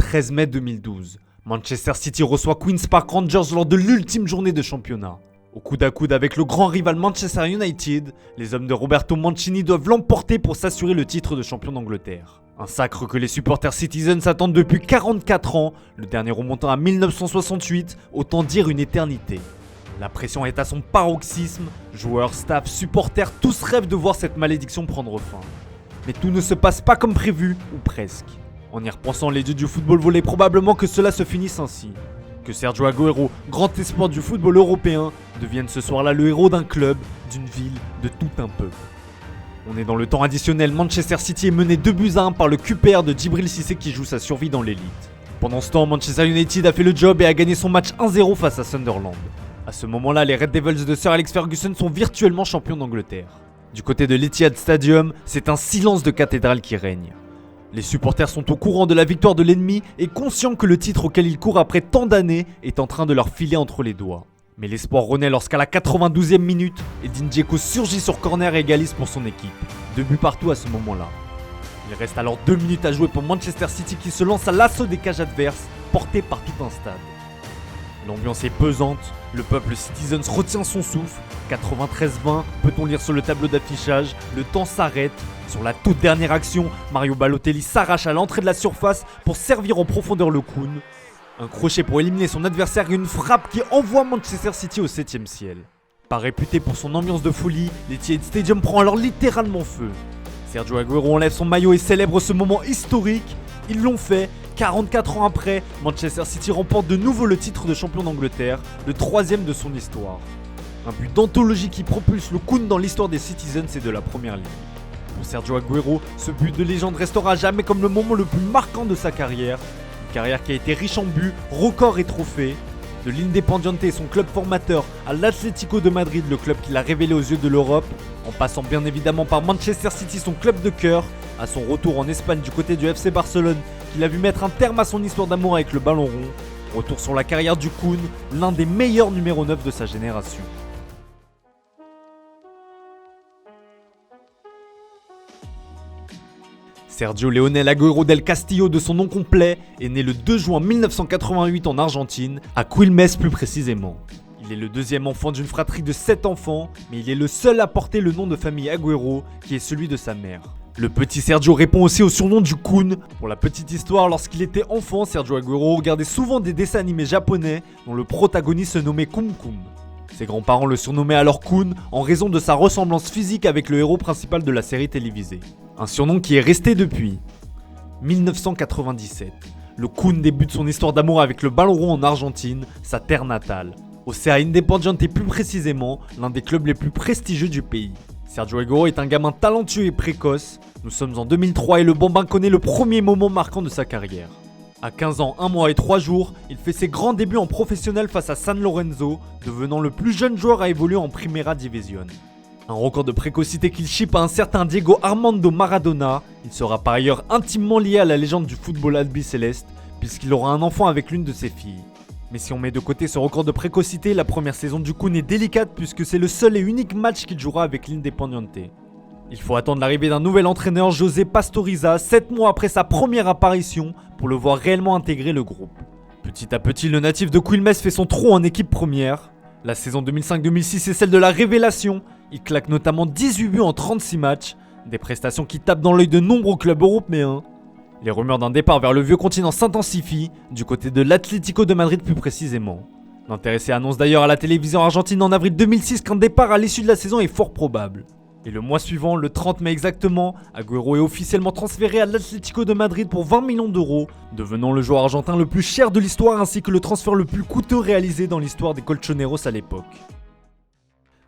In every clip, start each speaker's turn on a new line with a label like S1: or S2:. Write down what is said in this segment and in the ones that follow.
S1: 13 mai 2012, Manchester City reçoit Queen's Park Rangers lors de l'ultime journée de championnat. Au coude à coude avec le grand rival Manchester United, les hommes de Roberto Mancini doivent l'emporter pour s'assurer le titre de champion d'Angleterre. Un sacre que les supporters Citizens attendent depuis 44 ans, le dernier remontant à 1968, autant dire une éternité. La pression est à son paroxysme, joueurs, staff, supporters, tous rêvent de voir cette malédiction prendre fin. Mais tout ne se passe pas comme prévu, ou presque. En y repensant, les dieux du football voulaient probablement que cela se finisse ainsi. Que Sergio Aguero, grand espoir du football européen, devienne ce soir-là le héros d'un club, d'une ville, de tout un peuple. On est dans le temps additionnel, Manchester City est mené 2-1 par le QPR de Djibril Cissé qui joue sa survie dans l'élite. Pendant ce temps, Manchester United a fait le job et a gagné son match 1-0 face à Sunderland. À ce moment-là, les Red Devils de Sir Alex Ferguson sont virtuellement champions d'Angleterre. Du côté de l'Etihad Stadium, c'est un silence de cathédrale qui règne. Les supporters sont au courant de la victoire de l'ennemi et conscients que le titre auquel ils courent après tant d'années est en train de leur filer entre les doigts. Mais l'espoir renaît lorsqu'à la 92e minute, Edin Dzeko surgit sur corner et égalise pour son équipe. 2 buts partout à ce moment-là. Il reste alors 2 minutes à jouer pour Manchester City qui se lance à l'assaut des cages adverses, porté par tout un stade. L'ambiance est pesante, le peuple Citizens retient son souffle. 93-20, peut-on lire sur le tableau d'affichage, le temps s'arrête. Sur la toute dernière action, Mario Balotelli s'arrache à l'entrée de la surface pour servir en profondeur le Kun. Un crochet pour éliminer son adversaire et une frappe qui envoie Manchester City au 7ème ciel. Pas réputé pour son ambiance de folie, l'Etihad Stadium prend alors littéralement feu. Sergio Aguero enlève son maillot et célèbre ce moment historique. Ils l'ont fait, 44 ans après, Manchester City remporte de nouveau le titre de champion d'Angleterre, le 3ème de son histoire. Un but d'anthologie qui propulse le Kun dans l'histoire des Citizens et de la première ligue. Pour Sergio Aguero, ce but de légende restera à jamais comme le moment le plus marquant de sa carrière. Une carrière qui a été riche en buts, records et trophées. De l'Independiente et son club formateur à l'Atlético de Madrid, le club qui l'a révélé aux yeux de l'Europe, en passant bien évidemment par Manchester City, son club de cœur, à son retour en Espagne du côté du FC Barcelone, qui l'a vu mettre un terme à son histoire d'amour avec le ballon rond. Retour sur la carrière du Kun, l'un des meilleurs numéro 9 de sa génération. Sergio Leonel Agüero del Castillo, de son nom complet, est né le 2 juin 1988 en Argentine, à Quilmes plus précisément. Il est le deuxième enfant d'une fratrie de 7 enfants, mais il est le seul à porter le nom de famille Agüero, qui est celui de sa mère. Le petit Sergio répond aussi au surnom du Kun. Pour la petite histoire, lorsqu'il était enfant, Sergio Aguero regardait souvent des dessins animés japonais dont le protagoniste se nommait Kum Kum. Ses grands-parents le surnommaient alors Kun en raison de sa ressemblance physique avec le héros principal de la série télévisée. Un surnom qui est resté depuis. 1997. Le Kun débute son histoire d'amour avec le ballon rond en Argentine, sa terre natale. Au CA Independiente et plus précisément, l'un des clubs les plus prestigieux du pays. Sergio Aguero est un gamin talentueux et précoce. Nous sommes en 2003 et le Bambin connaît le premier moment marquant de sa carrière. À 15 ans, 1 mois et 3 jours, il fait ses grands débuts en professionnel face à San Lorenzo, devenant le plus jeune joueur à évoluer en Primera División. Un record de précocité qu'il chipe à un certain Diego Armando Maradona. Il sera par ailleurs intimement lié à la légende du football albiceleste, puisqu'il aura un enfant avec l'une de ses filles. Mais si on met de côté ce record de précocité, la première saison du Kun est délicate puisque c'est le seul et unique match qu'il jouera avec l'Independiente. Il faut attendre l'arrivée d'un nouvel entraîneur, José Pastoriza, 7 mois après sa première apparition, pour le voir réellement intégrer le groupe. Petit à petit, le natif de Quilmes fait son trou en équipe première. La saison 2005-2006 est celle de la révélation. Il claque notamment 18 buts en 36 matchs, des prestations qui tapent dans l'œil de nombreux clubs européens. Les rumeurs d'un départ vers le vieux continent s'intensifient, du côté de l'Atlético de Madrid plus précisément. L'intéressé annonce d'ailleurs à la télévision argentine en avril 2006 qu'un départ à l'issue de la saison est fort probable. Et le mois suivant, le 30 mai exactement, Agüero est officiellement transféré à l'Atlético de Madrid pour 20 millions d'euros, devenant le joueur argentin le plus cher de l'histoire ainsi que le transfert le plus coûteux réalisé dans l'histoire des Colchoneros à l'époque.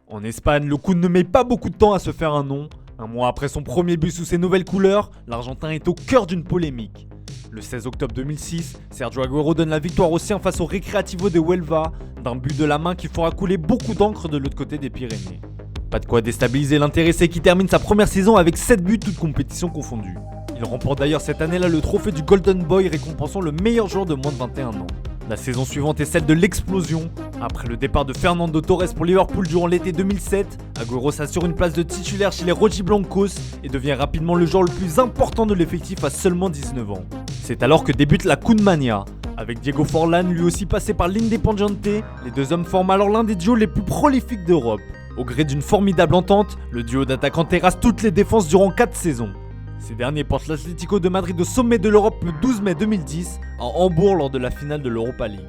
S1: En Espagne, le Kun ne met pas beaucoup de temps à se faire un nom. Un mois après son premier but sous ses nouvelles couleurs, l'Argentin est au cœur d'une polémique. Le 16 octobre 2006, Sergio Aguero donne la victoire aux siens face au Recreativo de Huelva, d'un but de la main qui fera couler beaucoup d'encre de l'autre côté des Pyrénées. Pas de quoi déstabiliser l'intéressé qui termine sa première saison avec 7 buts toutes compétitions confondues. Il remporte d'ailleurs cette année-là le trophée du Golden Boy récompensant le meilleur joueur de moins de 21 ans. La saison suivante est celle de l'explosion. Après le départ de Fernando Torres pour Liverpool durant l'été 2007, Aguero s'assure une place de titulaire chez les Rojiblancos et devient rapidement le joueur le plus important de l'effectif à seulement 19 ans. C'est alors que débute la Kounmania. Avec Diego Forlán, lui aussi passé par l'Independiente, les deux hommes forment alors l'un des duos les plus prolifiques d'Europe. Au gré d'une formidable entente, le duo d'attaquants terrasse toutes les défenses durant 4 saisons. Ces derniers portent l'Atlético de Madrid au sommet de l'Europe le 12 mai 2010 à Hambourg lors de la finale de l'Europa League.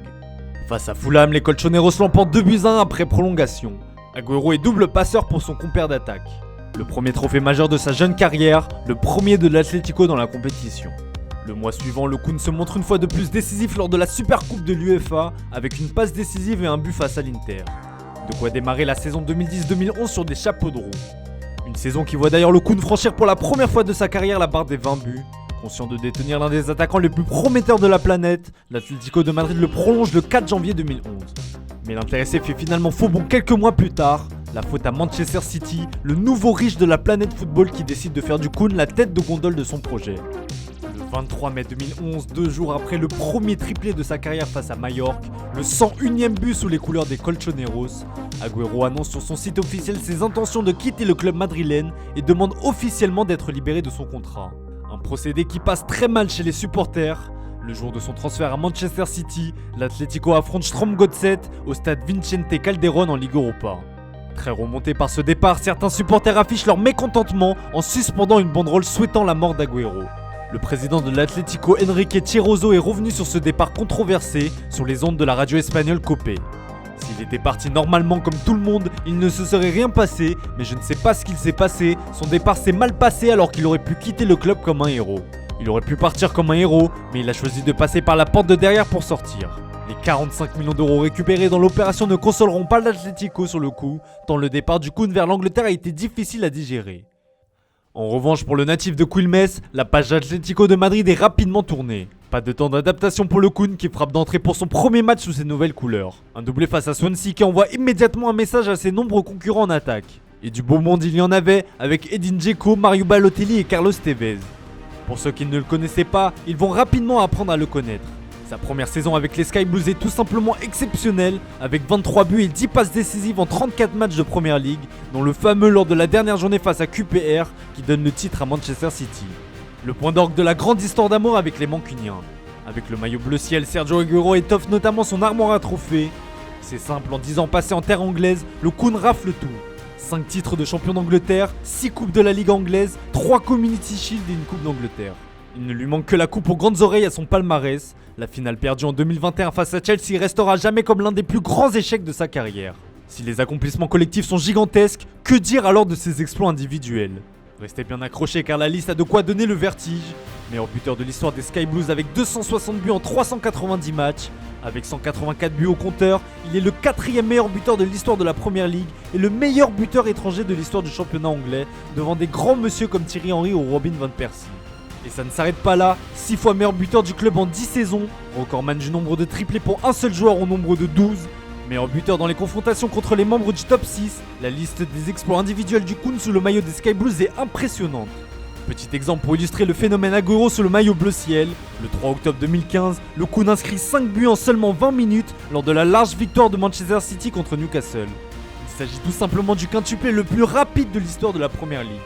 S1: Face à Fulham, les Colchoneros l'emportent 2-1 après prolongation. Agüero est double passeur pour son compère d'attaque. Le premier trophée majeur de sa jeune carrière, le premier de l'Atlético dans la compétition. Le mois suivant, le Kun se montre une fois de plus décisif lors de la Supercoupe de l'UEFA avec une passe décisive et un but face à l'Inter. De quoi démarrer la saison 2010-2011 sur des chapeaux de roue. Une saison qui voit d'ailleurs le Kun franchir pour la première fois de sa carrière la barre des 20 buts. Conscient de détenir l'un des attaquants les plus prometteurs de la planète, l'Atlético de Madrid le prolonge le 4 janvier 2011. Mais l'intéressé fait finalement faux bond quelques mois plus tard. La faute à Manchester City, le nouveau riche de la planète football qui décide de faire du Kun la tête de gondole de son projet. Le 23 mai 2011, 2 jours après le premier triplé de sa carrière face à Majorque, le 101ème but sous les couleurs des Colchoneros, Agüero annonce sur son site officiel ses intentions de quitter le club madrilène et demande officiellement d'être libéré de son contrat. Un procédé qui passe très mal chez les supporters. Le jour de son transfert à Manchester City, l'Atlético affronte Sturm Gotset au stade Vicente Calderón en Ligue Europa. Très remonté par ce départ, certains supporters affichent leur mécontentement en suspendant une banderole souhaitant la mort d'Agüero. Le président de l'Atlético, Enrique Chirozo, est revenu sur ce départ controversé sur les ondes de la radio espagnole Cope. S'il était parti normalement comme tout le monde, il ne se serait rien passé, mais je ne sais pas ce qu'il s'est passé, son départ s'est mal passé alors qu'il aurait pu quitter le club comme un héros. Il aurait pu partir comme un héros, mais il a choisi de passer par la porte de derrière pour sortir. Les 45 millions d'euros récupérés dans l'opération ne consoleront pas l'Atlético sur le coup, tant le départ du Kun vers l'Angleterre a été difficile à digérer. En revanche, pour le natif de Quilmes, la page Atlético de Madrid est rapidement tournée. Pas de temps d'adaptation pour le Kun qui frappe d'entrée pour son premier match sous ses nouvelles couleurs. Un doublé face à Swansea qui envoie immédiatement un message à ses nombreux concurrents en attaque. Et du beau monde il y en avait, avec Edin Dzeko, Mario Balotelli et Carlos Tevez. Pour ceux qui ne le connaissaient pas, ils vont rapidement apprendre à le connaître. Sa première saison avec les Sky Blues est tout simplement exceptionnelle, avec 23 buts et 10 passes décisives en 34 matchs de Première Ligue, dont le fameux lors de la dernière journée face à QPR qui donne le titre à Manchester City. Le point d'orgue de la grande histoire d'amour avec les Mancuniens. Avec le maillot bleu ciel, Sergio Agüero étoffe notamment son armoire à trophées. C'est simple, en 10 ans passés en terre anglaise, le Kun rafle tout. 5 titres de champion d'Angleterre, 6 coupes de la Ligue anglaise, 3 Community Shield et une coupe d'Angleterre. Il ne lui manque que la coupe aux grandes oreilles à son palmarès. La finale perdue en 2021 face à Chelsea restera jamais comme l'un des plus grands échecs de sa carrière. Si les accomplissements collectifs sont gigantesques, que dire alors de ses exploits individuels? Restez bien accrochés car la liste a de quoi donner le vertige. Meilleur buteur de l'histoire des Sky Blues avec 260 buts en 390 matchs. Avec 184 buts au compteur, il est le 4e meilleur buteur de l'histoire de la Première Ligue et le meilleur buteur étranger de l'histoire du championnat anglais, devant des grands messieurs comme Thierry Henry ou Robin van Persie. Et ça ne s'arrête pas là, 6 fois meilleur buteur du club en 10 saisons, recordman du nombre de triplés pour un seul joueur au nombre de 12, meilleur buteur dans les confrontations contre les membres du top 6, la liste des exploits individuels du Kun sous le maillot des Sky Blues est impressionnante. Petit exemple pour illustrer le phénomène Agüero sous le maillot bleu ciel, le 3 octobre 2015, le Kun inscrit 5 buts en seulement 20 minutes lors de la large victoire de Manchester City contre Newcastle. Il s'agit tout simplement du quintuplé le plus rapide de l'histoire de la Première Ligue.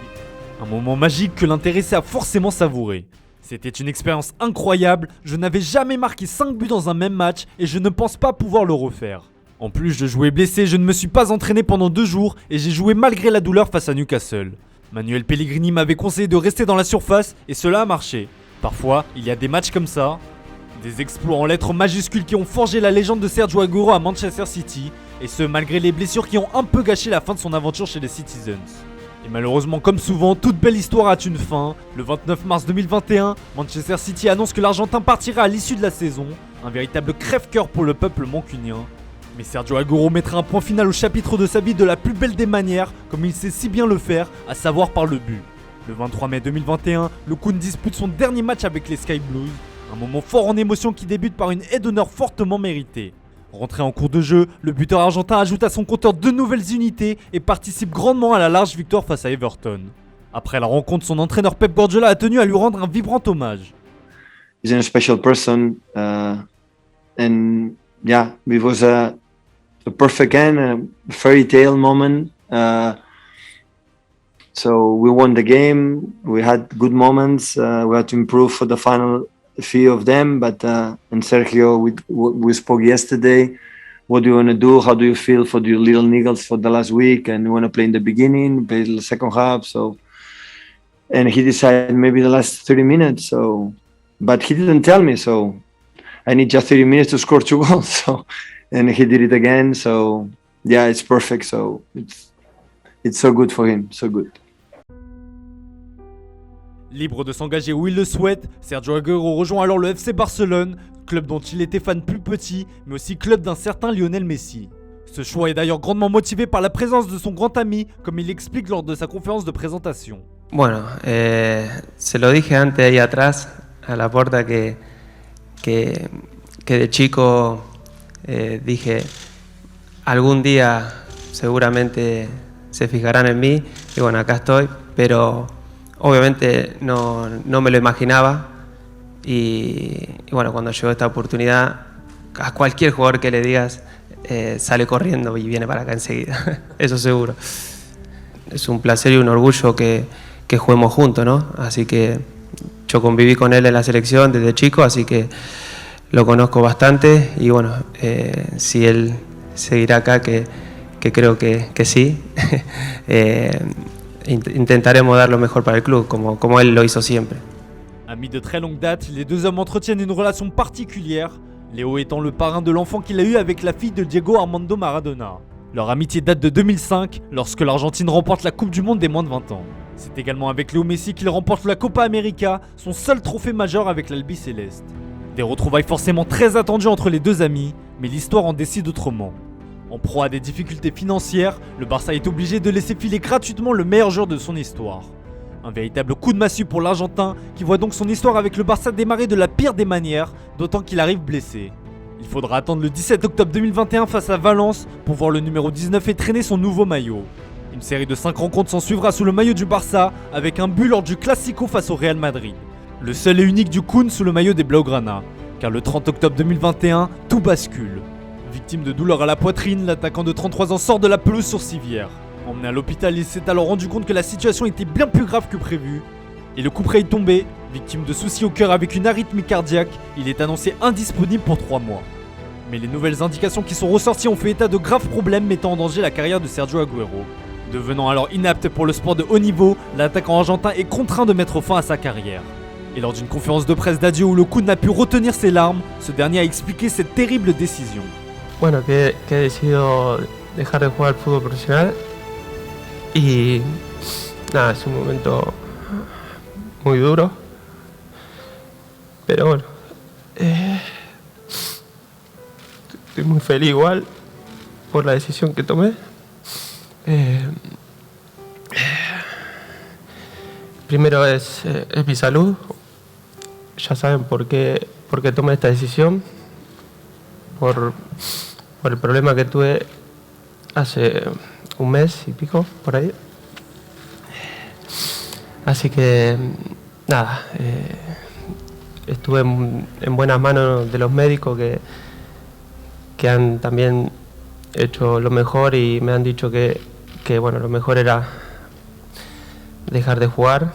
S1: Un moment magique que l'intéressé a forcément savouré. C'était une expérience incroyable, je n'avais jamais marqué 5 buts dans un même match et je ne pense pas pouvoir le refaire. En plus de jouer blessé, je ne me suis pas entraîné pendant 2 jours et j'ai joué malgré la douleur face à Newcastle. Manuel Pellegrini m'avait conseillé de rester dans la surface et cela a marché. Parfois, il y a des matchs comme ça, des exploits en lettres majuscules qui ont forgé la légende de Sergio Agüero à Manchester City, et ce malgré les blessures qui ont un peu gâché la fin de son aventure chez les Citizens. Et malheureusement, comme souvent, toute belle histoire a une fin. Le 29 mars 2021, Manchester City annonce que l'Argentin partira à l'issue de la saison, un véritable crève-cœur pour le peuple mancunien. Mais Sergio Agüero mettra un point final au chapitre de sa vie de la plus belle des manières, comme il sait si bien le faire, à savoir par le but. Le 23 mai 2021, le Kun dispute son dernier match avec les Sky Blues, un moment fort en émotion qui débute par une aide d'honneur fortement méritée. Rentré en cours de jeu, le buteur argentin ajoute à son compteur 2 nouvelles unités et participe grandement à la large victoire face à Everton. Après la rencontre, son entraîneur Pep Guardiola a tenu à lui rendre un vibrant hommage.
S2: He's a special person, and yeah, it was a perfect end, a fairy tale moment. So we won the game. We had good moments. We had to improve for the final a few of them, but and Sergio, we spoke yesterday. What do you want to do? How do you feel for your little niggles for the last week? And you want to play in the beginning, play the second half. So, and he decided maybe the last 30 minutes. So, but he didn't tell me. So, I need just 30 minutes to score 2 goals. So, and he did it again. So, yeah, it's perfect. So it's so good for him. So good.
S1: Libre de s'engager où il le souhaite, Sergio Agüero rejoint alors le FC Barcelone, club dont il était fan plus petit, mais aussi club d'un certain Lionel Messi. Ce choix est d'ailleurs grandement motivé par la présence de son grand ami, comme il l'explique lors de sa conférence de présentation.
S3: Bueno, se lo dije antes ahí atrás, a la puerta, que de chico dije, algún día seguramente se fijarán en mí, y bueno, acá estoy, pero obviamente no me lo imaginaba, y bueno, cuando llegó esta oportunidad, a cualquier jugador que le digas sale corriendo y viene para acá enseguida, eso seguro. Es un placer y un orgullo que juguemos juntos, ¿no? Así que yo conviví con él en la selección desde chico, así que lo conozco bastante, y bueno, si él seguirá acá, que creo que sí, intentaremos dar lo mejor para el club, como él lo hizo siempre.
S1: Amis de très longue date, les deux hommes entretiennent une relation particulière, Léo étant le parrain de l'enfant qu'il a eu avec la fille de Diego Armando Maradona. Leur amitié date de 2005, lorsque l'Argentine remporte la Coupe du Monde des moins de 20 ans. C'est également avec Léo Messi qu'il remporte la Copa América, son seul trophée majeur avec l'Albiceleste. Des retrouvailles forcément très attendues entre les deux amis, mais l'histoire en décide autrement. En proie à des difficultés financières, le Barça est obligé de laisser filer gratuitement le meilleur joueur de son histoire. Un véritable coup de massue pour l'Argentin, qui voit donc son histoire avec le Barça démarrer de la pire des manières, d'autant qu'il arrive blessé. Il faudra attendre le 17 octobre 2021 face à Valence pour voir le numéro 19 étrenner son nouveau maillot. Une série de 5 rencontres s'en suivra sous le maillot du Barça, avec un but lors du Classico face au Real Madrid. Le seul et unique du Kun sous le maillot des Blaugrana, car le 30 octobre 2021, tout bascule. Victime de douleurs à la poitrine, l'attaquant de 33 ans sort de la pelouse sur civière. Emmené à l'hôpital, il s'est alors rendu compte que la situation était bien plus grave que prévu. Et le coup près est tombé, victime de soucis au cœur avec une arythmie cardiaque, il est annoncé indisponible pour 3 mois. Mais les nouvelles indications qui sont ressorties ont fait état de graves problèmes mettant en danger la carrière de Sergio Agüero. Devenant alors inapte pour le sport de haut niveau, l'attaquant argentin est contraint de mettre fin à sa carrière. Et lors d'une conférence de presse d'adieu où le Kun n'a pu retenir ses larmes, ce dernier a expliqué cette terrible décision.
S3: Bueno, que he decidido dejar de jugar al fútbol profesional, y nada, es un momento muy duro, pero bueno, estoy muy feliz igual por la decisión que tomé. Primero es mi salud. Ya saben por qué tomé esta decisión, por el problema que tuve hace un mes y pico, por ahí. Así que nada, estuve en buenas manos de los médicos que han también hecho lo mejor, y me han dicho que bueno, lo mejor era dejar de jugar,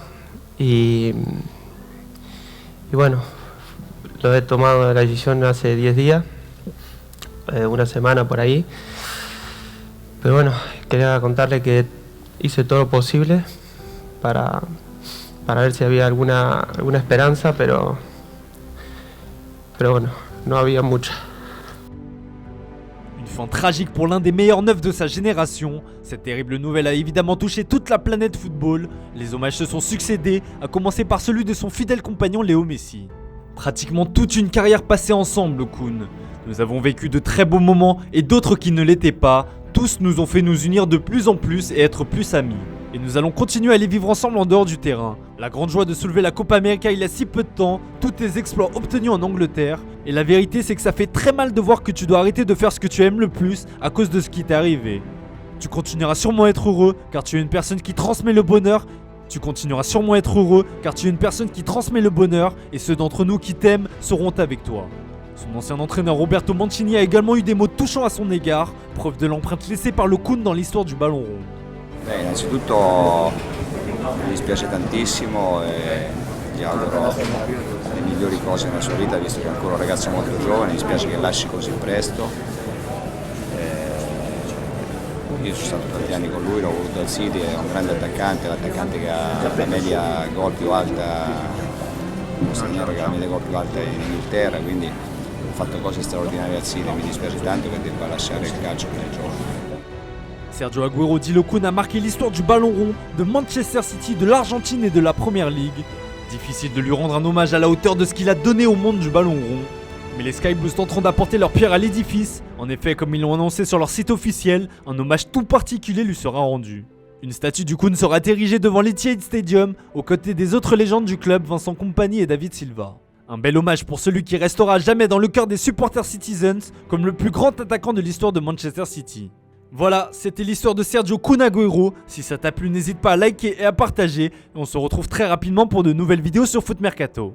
S3: y bueno, lo he tomado la decisión hace 10 días, una semana por ahí, pero bueno, quería contarle que hice todo lo posible para ver si había alguna esperanza, pero bueno, no había mucha.
S1: Une fin tragique pour l'un des meilleurs neufs de sa génération. Cette terrible nouvelle a évidemment touché toute la planète football. Les hommages se sont succédés, à commencer par celui de son fidèle compagnon Léo Messi. Pratiquement toute une carrière passée ensemble, Kun. Nous avons vécu de très beaux moments et d'autres qui ne l'étaient pas. Tous nous ont fait nous unir de plus en plus et être plus amis. Et nous allons continuer à les vivre ensemble en dehors du terrain. La grande joie de soulever la Copa América il y a si peu de temps, tous tes exploits obtenus en Angleterre. Et la vérité, c'est que ça fait très mal de voir que tu dois arrêter de faire ce que tu aimes le plus à cause de ce qui t'est arrivé. Tu continueras sûrement à être heureux car tu es une personne qui transmet le bonheur. Tu continueras sûrement à être heureux car tu es une personne qui transmet le bonheur, et ceux d'entre nous qui t'aiment seront avec toi. Son ancien entraîneur Roberto Mancini a également eu des mots touchants à son égard, preuve de l'empreinte laissée par le Kun dans l'histoire du ballon rond.
S4: Innanzitutto mi dispiace tantissimo, e Gli auguro le migliori cose nella sua vita, visto che è ancora un ragazzo molto giovane, mi spiace che lasci così presto. Io sono stato tanti anni con lui, l'ho voluto al City, è un grande attaccante, l'attaccante che ha la media gol più alta, uno straniero che ha la media gol più alta in Inghilterra, quindi ha fatto cose straordinarie al City, mi dispiace tanto che debba lasciare il calcio per i giovani.
S1: Sergio Agüero dit le Kun a marqué l'histoire du ballon rond, de Manchester City, de l'Argentine et de la Premier League. Difficile de lui rendre un hommage à la hauteur de ce qu'il a donné au monde du ballon rond. Mais les Sky Blues tenteront d'apporter leur pierre à l'édifice. En effet, comme ils l'ont annoncé sur leur site officiel, un hommage tout particulier lui sera rendu. Une statue du Kun sera érigée devant l'Etihad Stadium, aux côtés des autres légendes du club, Vincent Kompany et David Silva. Un bel hommage pour celui qui restera à jamais dans le cœur des supporters Citizens, comme le plus grand attaquant de l'histoire de Manchester City. Voilà, c'était l'histoire de Sergio Kun Agüero. Si ça t'a plu, n'hésite pas à liker et à partager. Et on se retrouve très rapidement pour de nouvelles vidéos sur Foot Mercato.